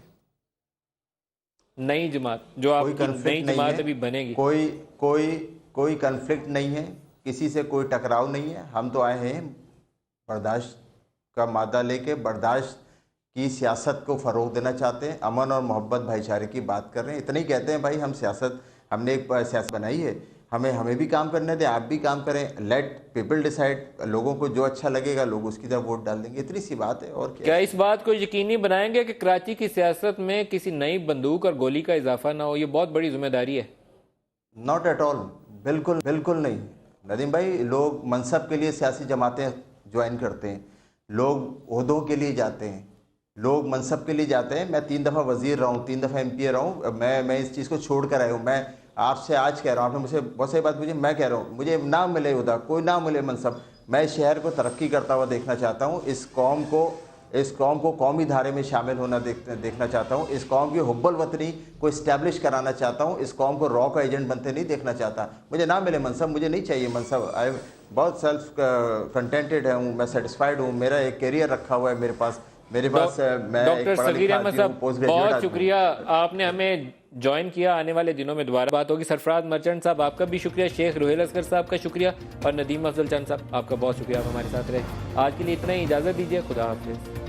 नई जमात जो आपकी नई जमात अभी बनेगी, कोई कन्फ्लिक्ट नहीं है, किसी से कोई टकराव नहीं है। हम तो आए हैं बर्दाश्त का मादा लेके, बर्दाश्त की सियासत को फ़रोग देना चाहते हैं, अमन और मोहब्बत भाईचारे की बात कर रहे हैं। इतना ही कहते हैं भाई, हम सियासत, हमने एक सियासत बनाई है, हमें भी काम करने दें, आप भी काम करें, लेट पीपल डिसाइड, लोगों को जो अच्छा लगेगा लोग उसकी तरफ वोट डाल देंगे, इतनी सी बात है। और क्या इस बात को यकीनी बनाएंगे कि कराची की सियासत में किसी नई बंदूक और गोली का इजाफा ना हो? ये बहुत बड़ी जिम्मेदारी है। नॉट एट ऑल, बिल्कुल नहीं नदीम भाई। लोग मनसब के लिए सियासी जमातें ज्वाइन करते हैं, लोग ओहदों के लिए जाते हैं, लोग मनसब के लिए जाते हैं। मैं 3 दफ़ा वज़ीर रहा हूँ, 3 दफ़ा MP रहा हूँ। मैं इस चीज़ को छोड़ कर आया हूँ। मैं आपसे आज कह रहा हूँ, आपने मुझसे बहुत सही बात पूछी, मैं कह रहा हूँ मुझे ना मिले उदा, कोई ना मिले मनसब, मैं शहर को तरक्की करता हुआ देखना चाहता हूँ। इस कौम को कौमी धारे में शामिल होना देखना चाहता हूँ। इस कौम की हुब्बुल वतनी को इस्टेब्लिश कराना चाहता हूँ। इस कौम को रॉ का एजेंट बनते नहीं देखना चाहता। मुझे ना मिले मनसब, मुझे नहीं चाहिए मनसब। आई बहुत सेल्फ कंटेंटेड हूँ, मैं सेटिस्फाइड हूँ, मेरा एक कैरियर रखा हुआ है मेरे पास। मैं डॉक्टर सगीर अहमद साहब, बहुत शुक्रिया, आपने हमें ज्वाइन किया। आने वाले दिनों में दोबारा बात होगी। सरफराज मर्चेंट साहब, आपका भी शुक्रिया। शेख रुहेल असगर साहब का शुक्रिया, और नदीम अफजल चंद साहब, आपका बहुत शुक्रिया, आप हमारे साथ रहे। आज के लिए इतना ही, इजाज़त दीजिए, खुदा हाफिज़।